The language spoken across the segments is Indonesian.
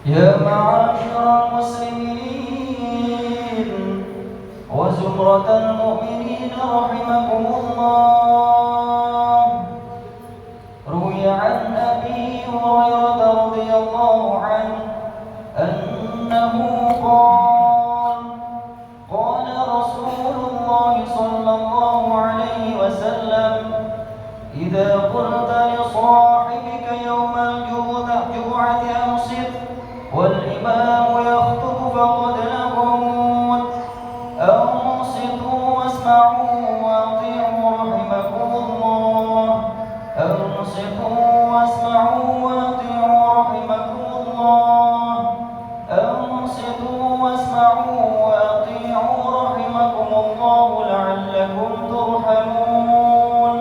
يا معاشر المسلمين وزمرة المؤمنين رحمكم الله. روي عن أبي هريرة رضي الله عنه أنه قال: قال رسول الله صلى الله عليه وسلم: إذا قلت لصاحبك يوم الجمعة أنصت والإمام يخطب فقد لغوت، أنصتوا واسمعوا وأطيعوا رحمكم الله، أنصتوا واسمعوا وأطيعوا رحمكم الله، أنصتوا واسمعوا وأطيعوا رحمكم الله لعلكم ترحمون.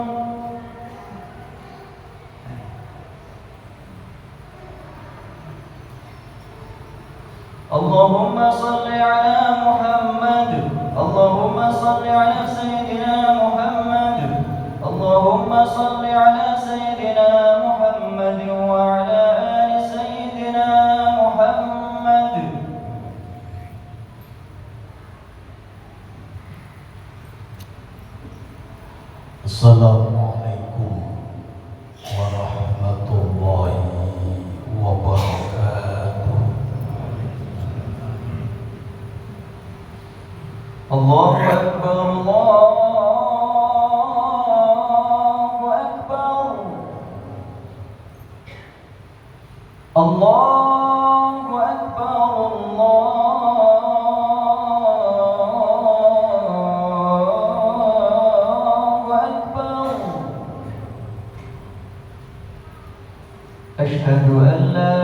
اللهم صل على محمد، اللهم صل على سيدنا محمد، اللهم صل على سيدنا محمد وعلى آل سيدنا محمد. Assalamualaikum warahmatullahi wabarakatuh. Allahu Akbar, Allahu Akbar, Allahu Akbar, Allahu Akbar. Asyhadu an la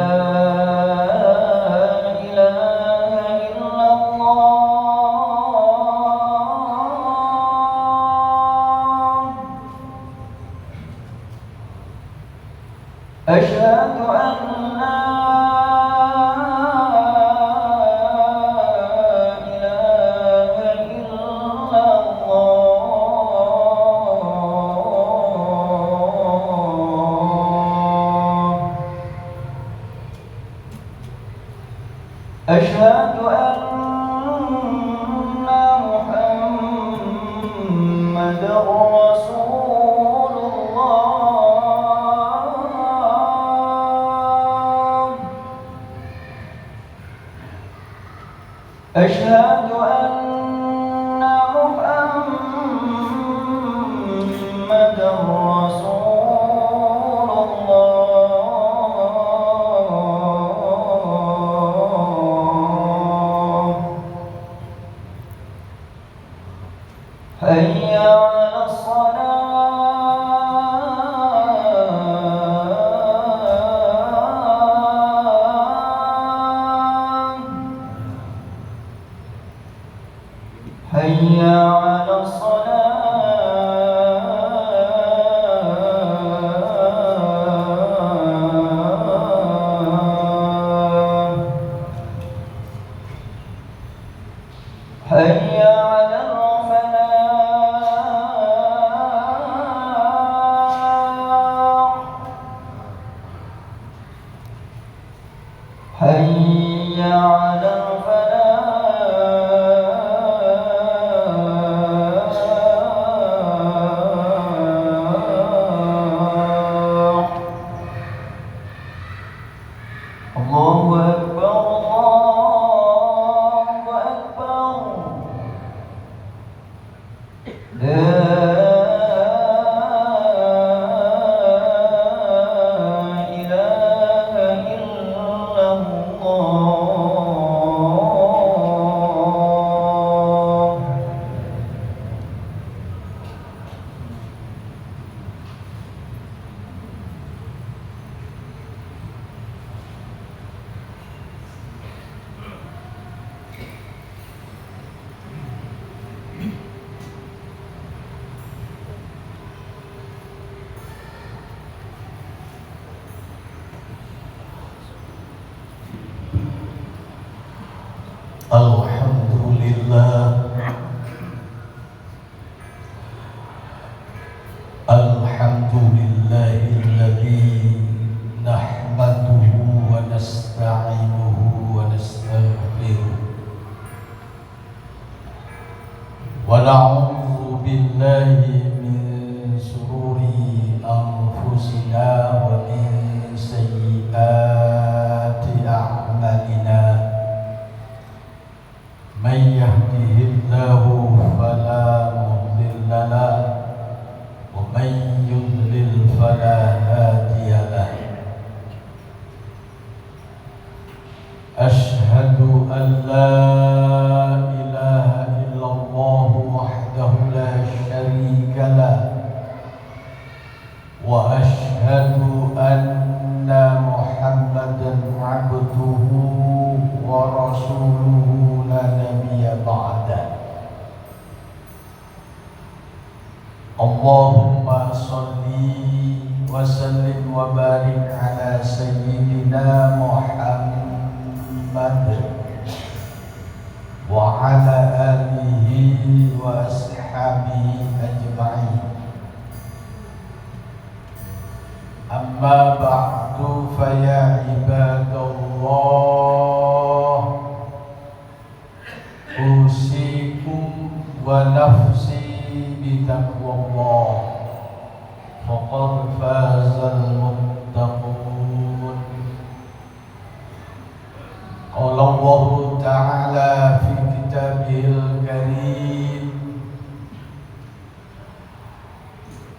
أشهد أن لا إله إلا الله. أشهد أن محمدا رسول الله. أشهد أن محمدا رسول الله. حي على الصلاة، حي على الصلاة، حي على الفلاح، حي على الفلاح. الله أكبر، الله أكبر. لا إله إلا الله. Alhamdulillah, alhamdulillahilladzi nahmaduhu wa nasta'inuhu وأشهد أن محمدا عبده ورسوله لا نبي بعده. اللهم صل وسلم وبارك على سيدنا محمد وعلى آله وأصحابه أجمعين. أما بعد فيا عباد الله أوصيكم ونفسي بتقوى الله فقد فاز المتقون. قال الله تعالى في كتابه الكريم: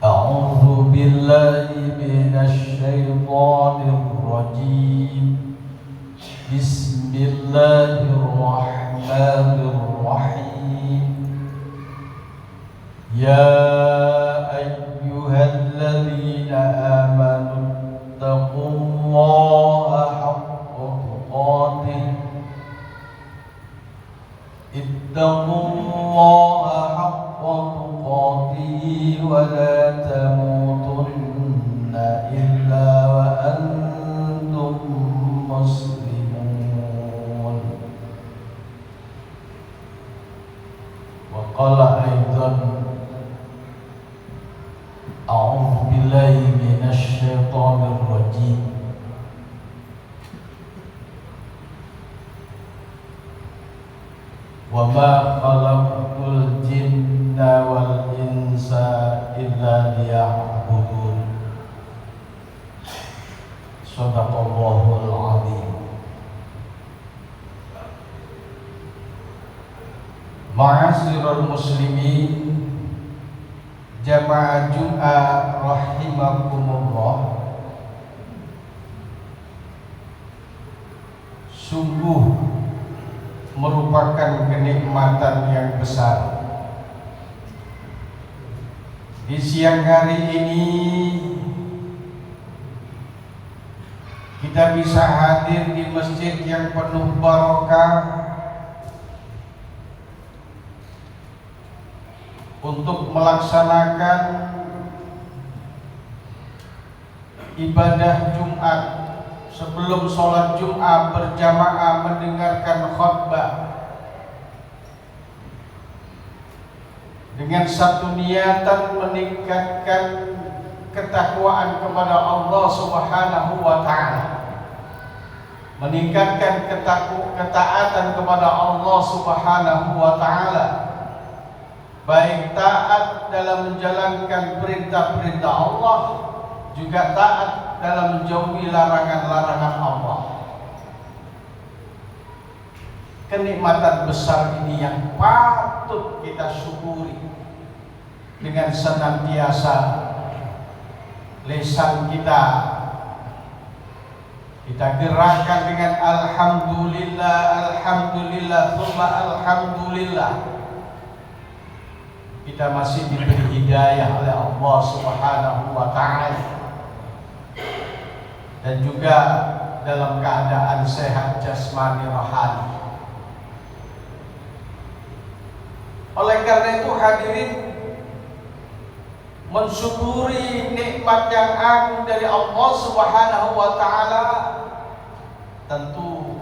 أعوذ بالله من الشيطان الرجيم. بسم الله الرحمن الرحيم. يا أيها الذين آمنوا اتقوا الله حق تقاته ولا تموتن إلا وأنتم مسلمون. وقال أيضا: أعوذ بالله من الشيطان الرجيم. وما خلقت الجن والإنس إلا ليعبدون. Sadaqallahul azim. Ma'asyiral muslimin, jamaah Jumat rahimakumullah. Sungguh merupakan kenikmatan yang besar di siang hari ini kita bisa hadir di masjid yang penuh barokah untuk melaksanakan ibadah Jumat. Sebelum sholat Jumat berjamaah mendengarkan khutbah dengan satu niatan meningkatkan ketakwaan kepada Allah Subhanahu wa Ta'ala, meningkatkan ketaatan kepada Allah Subhanahu wa Ta'ala, baik taat dalam menjalankan perintah-perintah Allah, juga taat dalam menjauhi larangan-larangan Allah. Kenikmatan besar ini yang patut kita syukuri dengan senantiasa lisan kita gerakkan dengan alhamdulillah, alhamdulillah, tsumma alhamdulillah. Kita masih diberi hidayah oleh Allah Subhanahu wa Ta'ala dan juga dalam keadaan sehat jasmani rohani. Oleh karena itu hadirin, mensyukuri nikmat yang agung dari Allah Subhanahu wa Ta'ala tentu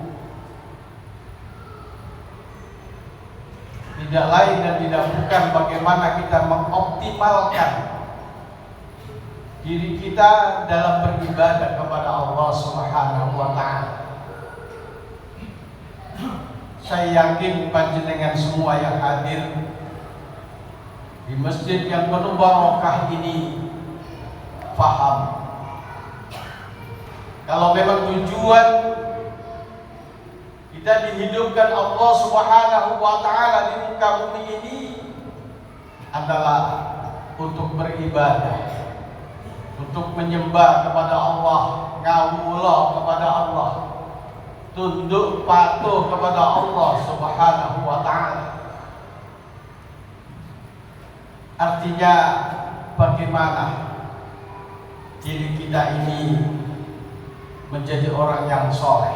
tidak lain dan tidak bukan bagaimana kita mengoptimalkan diri kita dalam beribadah kepada Allah Subhanahu wa Ta'ala. Saya yakin panjenengan semua yang hadir di masjid yang penuh barokah ini faham kalau memang tujuan kita dihidupkan Allah Subhanahu wa Ta'ala di muka bumi ini adalah untuk beribadah, untuk menyembah kepada Allah, ngawula kepada Allah, tunduk patuh kepada Allah Subhanahu wa Ta'ala. Artinya bagaimana diri kita ini menjadi orang yang soleh.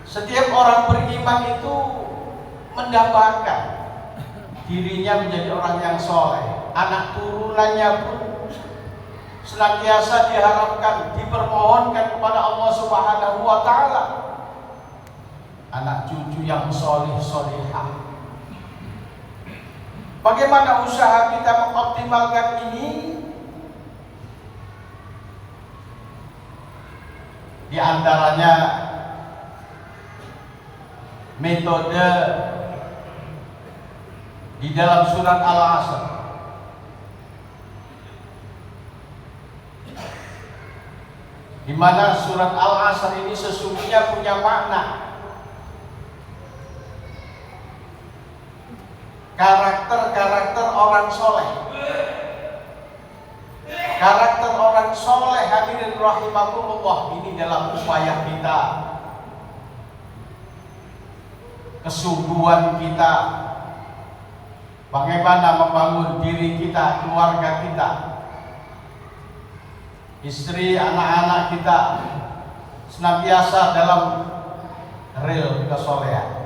Setiap orang beriman itu mendapatkan dirinya menjadi orang yang soleh. Anak turunannya pun senantiasa diharapkan, dipermohonkan kepada Allah Subhanahu wa Ta'ala anak cucu yang soleh solehah. Bagaimana usaha kita mengoptimalkan ini? Di antaranya metode di dalam surat Al-Asr. Di mana surat Al-Asr ini sesungguhnya punya makna. Karakter-karakter orang soleh. Karakter orang soleh, hadirin rahimakumullah, ini dalam upaya kita, kesungguhan kita, bagaimana membangun diri kita, keluarga kita, istri, anak-anak kita senantiasa dalam real kesolehan.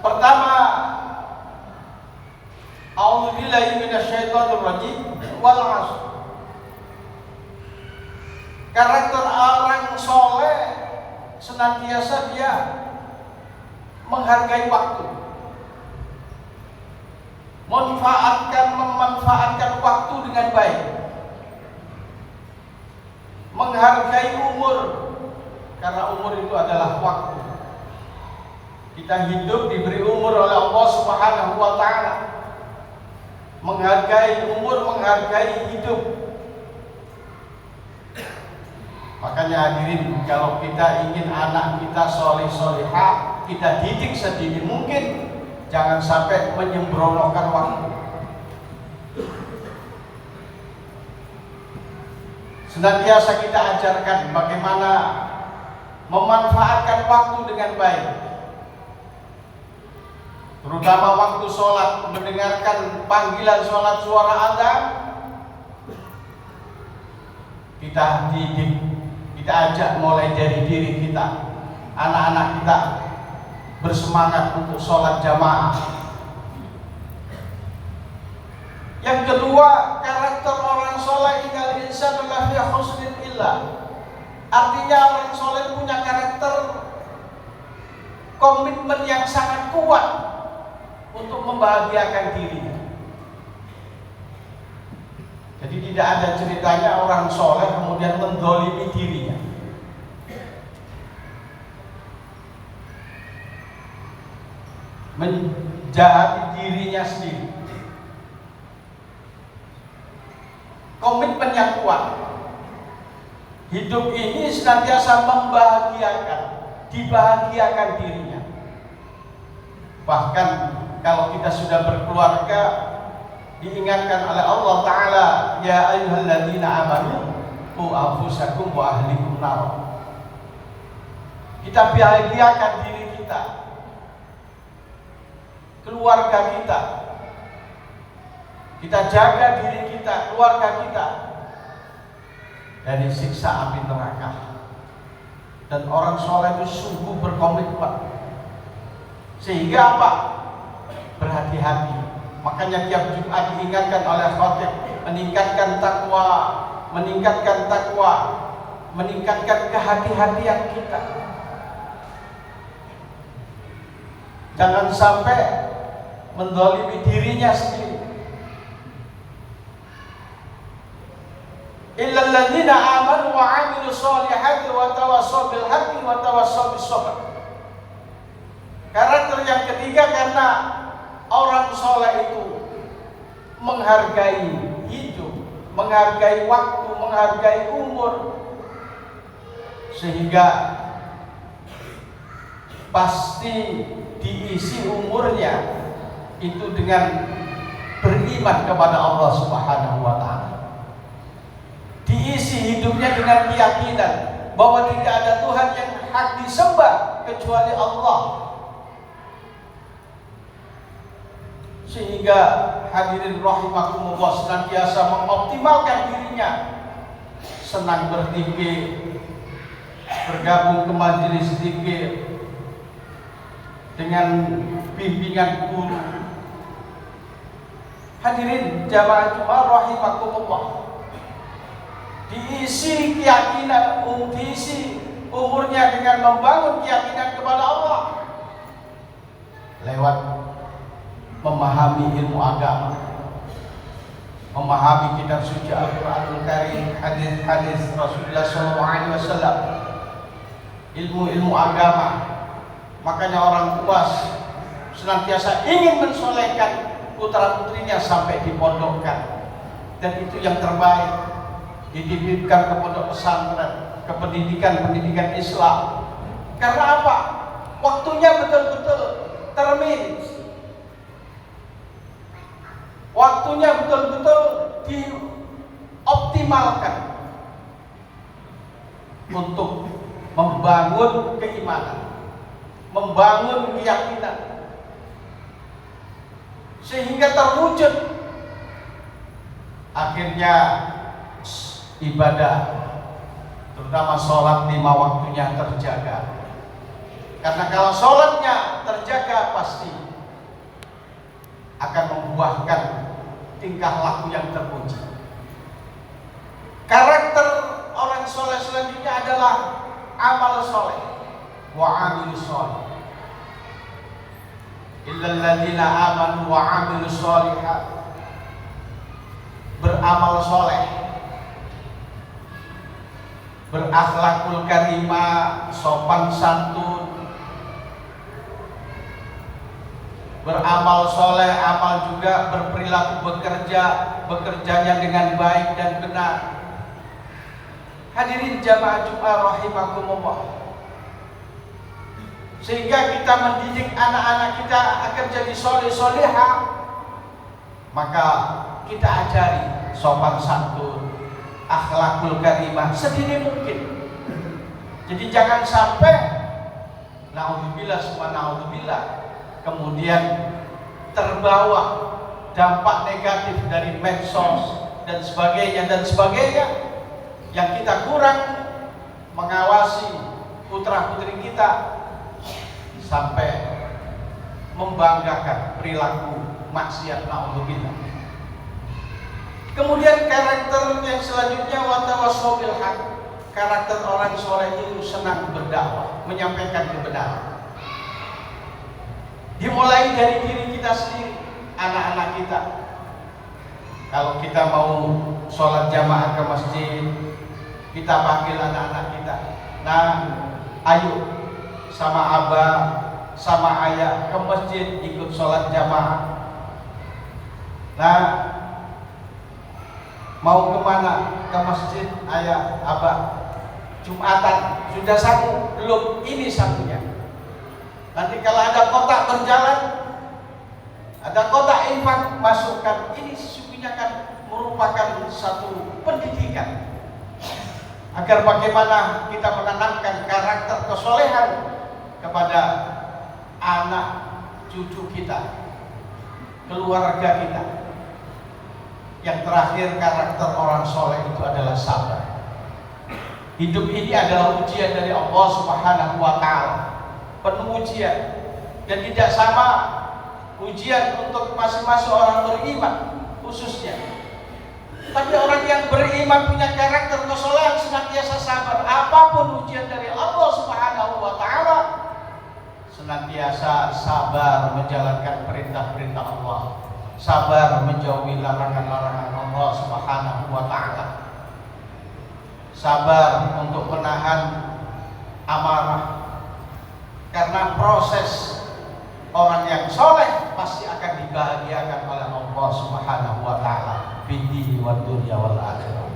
Pertama, a'udzubillahi minasyaitonir rajim wal 'ashr. Karakter orang soleh senantiasa dia menghargai waktu, memanfaatkan waktu dengan baik, menghargai umur, karena umur itu adalah waktu. Kita hidup diberi umur oleh Allah Subhanahu wa Ta'ala. Menghargai umur, menghargai hidup. Makanya hadirin, kalau kita ingin anak kita soleh solehah, kita didik sedini mungkin, jangan sampai menyembronokan waktu. Senantiasa kita ajarkan bagaimana memanfaatkan waktu dengan baik. Terutama waktu sholat, mendengarkan panggilan sholat, suara azan, kita didik, kita ajak mulai dari diri kita, anak-anak kita bersemangat untuk sholat jamaah. Yang kedua, karakter orang soleh, innal insana lafi khusrin illa. Artinya orang soleh punya karakter komitmen yang sangat kuat untuk membahagiakan dirinya. Jadi tidak ada ceritanya orang soleh kemudian mendolimi dirinya. Menjahati dirinya sendiri. Komitmen yang kuat. Hidup ini senantiasa membahagiakan, dibahagiakan dirinya. Bahkan kalau kita sudah berkeluarga, diingatkan oleh Allah Ta'ala, ya ayyuhalladzina amanu qu anfusakum wa ahlikum nar. Kita bahagiakan diri kita, keluarga kita, kita jaga diri kita, keluarga kita dari siksa api neraka. Dan orang soleh itu sungguh berkomitmen, sehingga apa? Berhati-hati. Makanya tiap Jumat diingatkan oleh khatib, meningkatkan takwa, meningkatkan kehati-hatian kita. Jangan sampai mendolimi dirinya sendiri. Illal ladzina amanu wa 'amilus sholihati wa tawassaw bil haqqi wa tawassaw bis sabr. Karakter yang ketiga, karena orang soleh itu menghargai hidup, menghargai waktu, menghargai umur, sehingga pasti diisi umurnya itu dengan beriman kepada Allah Subhanahu wa Ta'ala. Diisi hidupnya dengan keyakinan bahwa tidak ada Tuhan yang hak disembah kecuali Allah. sehingga hadirin rahimakumullah senantiasa mengoptimalkan dirinya, senang berzikir, bergabung ke majelis zikir dengan bimbingan guru. Hadirin jamaah Jumat rahimakumullah, diisi keyakinan, diisi umurnya dengan membangun keyakinan kepada Allah lewat memahami ilmu agama, memahami kitab suci Al-Quranul Karim, hadis-hadis Rasulullah SAW, ilmu-ilmu agama. Makanya orang tua senantiasa ingin mensolehkan putra-putrinya sampai dipondokkan, dan itu yang terbaik, dititipkan ke pondok pesantren, ke pendidikan Islam. Karena apa? Waktunya betul-betul termin, waktunya betul-betul dioptimalkan untuk membangun keimanan, membangun keyakinan, sehingga terwujud akhirnya ibadah, terutama sholat 5 waktunya terjaga. Karena kalau sholatnya terjaga, pasti akan membuahkan tingkah laku yang terpuji. Karakter orang soleh selanjutnya adalah amal soleh, wa amilus soleh. Illal ladzina amanu wa amilus sholihat, beramal soleh, berakhlakul karimah, sopan santun, beramal soleh, amal juga berperilaku bekerjanya dengan baik dan benar. Hadirin jamaah Jumat rahimakumullah, sehingga kita mendidik anak-anak kita agar jadi soleh-soleha, maka kita ajari sopan santun, akhlakul karimah sedini mungkin. Jadi jangan sampai naudzubillah summa naudzubillah kemudian terbawa dampak negatif dari medsos dan sebagainya yang kita kurang mengawasi putra-putri kita sampai membanggakan perilaku maksiat, naudzubillah. Kemudian karakter yang selanjutnya watawassaw bil haq. Karakter orang soleh itu senang berdakwah, menyampaikan kebenaran. Dimulai dari diri kita sendiri, anak-anak kita. Kalau kita mau sholat jamaah ke masjid, kita panggil anak-anak kita. Nah, ayo sama abah, sama ayah ke masjid ikut sholat jamaah. Nah, mau kemana? Ke masjid, ayah, abah. Jumatan, sudah satu? Belum, ini satunya. Nanti kalau ada kotak berjalan, ada kotak infak, masukkan. Ini sesungguhnya kan merupakan satu pendidikan agar bagaimana kita menanamkan karakter kesolehan kepada anak cucu kita, keluarga kita. Yang terakhir, karakter orang soleh itu adalah sabar. Hidup ini adalah ujian dari Allah Subhanahu wa Ta'ala, penuh ujian, dan tidak sama ujian untuk masing-masing orang beriman khususnya. Tapi orang yang beriman punya karakter kesolehan senantiasa sabar. Apapun ujian dari Allah Subhanahu wa Ta'ala, senantiasa sabar menjalankan perintah-perintah Allah, sabar menjauhi larangan-larangan Allah Subhanahu wa Ta'ala, sabar untuk menahan amarah. Karena proses orang yang soleh pasti akan dibahagiakan oleh Allah Subhanahu wa Ta'ala bidhi wa dunya wal akhirah.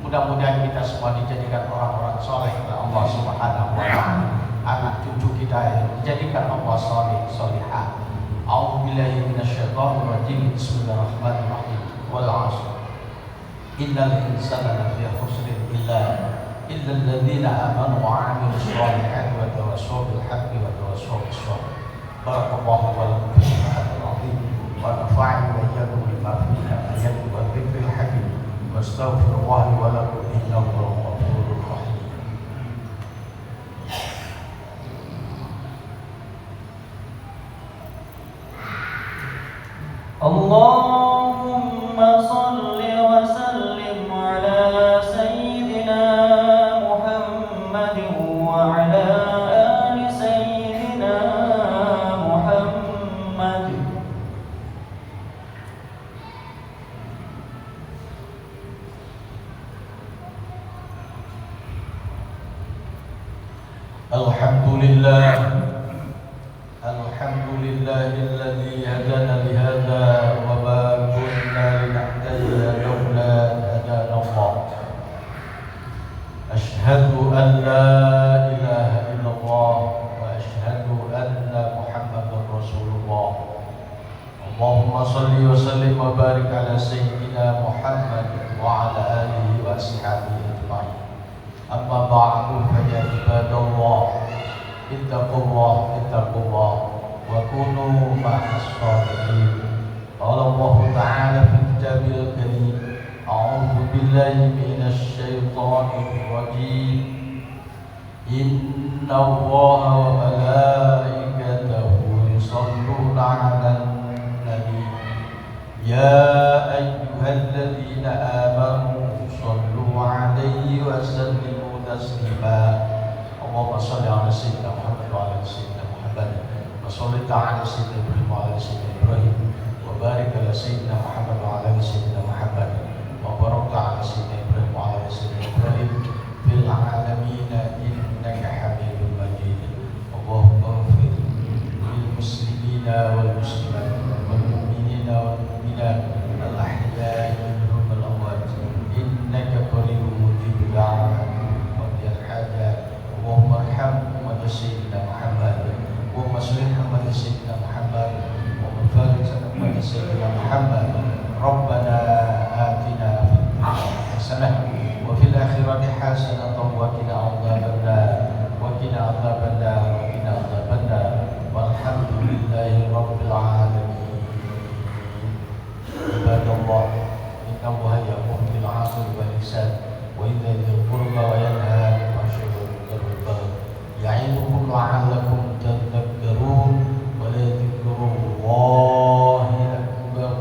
Mudah-mudahan kita semua dijadikan orang-orang soleh oleh Allah Subhanahu wa Ta'ala. Anak cucu kita dijadikan Allah soleh solehah. A'udzubillahi minasyaitonir rajim. Bismillahirrahmanirrahim. Wal 'ashr. Innal insana lafi khusrin illa alladzina amanu wa 'amilus shalihati wa tawassaw bil haqqi wa tawassaw bis sabr. Barakallahu wa lakum fil Qur'anil 'azim wa nafa'ani iyyakum lima fihi ayat wa dzikril hakim. Wastaghfirullah li wa lakum innahu ghafurur rahim. Allahumma salli wa sallim ala sayyidina Muhammadin wa ala ali sayyidina Muhammad. Alhamdulillah. Alhamdulillahilladzi hadana lihada wa ma kunna linahtadiya laula an hadana Allah. Ashhadu an la ilaha illallah wa ashhadu anna Muhammadar Rasulullah. Allahumma salli wa sallim wa barik ala sayyidina Muhammad wa ala alihi wa ashabihi ajma'in. Amma ba'du fa ya ibadallah, ittaqullah wa kunu ma'as shadiqin. Qala Allah Ta'ala fil kitabil karim, a'udzu billahi minasy syaithanir rajim. Inna Allaha wa malaikatahu yusholluna 'alan nabi ya ayyuhalladzina amanu shollu 'alaihi wa sallimu taslima. Allahumma shalli 'ala sayyidina Muhammad wa 'ala sayyidina Muhammad wa shalli ta'ala sayyidina Ibrahim wa 'ala sayyidina Ibrahim wa barik 'ala sayyidina Muhammad wa 'ala sayyidina Muhammad wa barik 'ala sayyidina Ibrahim wa 'ala sayyidina Ibrahim fil 'alamin innaka Hamidum Majid. Allahumma ighfir lil muslimina wal muslimat wal mu'minina wal mu'minat al ahya'i minhum wal amwat innaka qaribun mujibud da'wat wa bil hajat. Allahumma arham umat sayyidina Muhammad, Allahumma sholli umat sayyidina Muhammad, Allahumma barik umat sayyidina Muhammad. Rabbana atina fid dunya hasanah wa fil akhirati hasanah wa qina adzabannar wa qina adzabannar wa qina adzabannar walhamdulillahi rabbil alamin. Ibadallah, inna Allaha ya'muru bil 'adli wal ihsan wa ita'i dzil qurba wa yanha 'anil fahsya'i wal munkari wal baghi ya'idukum la'allakum tadhakkarun wa la dzikrullahi akbar.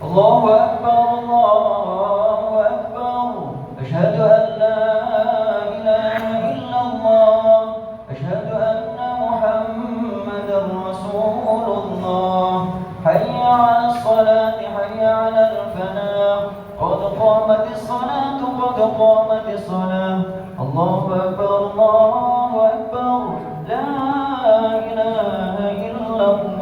Allahu akbar, Allahu akbar. Asyhadu an la ilaha illallah, asyhadu anna Muhammadar Rasulullah. Hayya 'alas salati, hayya 'alal falah. Qad qamatis salatu, qad qamatis salah. Allahu akbar, Allahu akbar. La ilaha illallah.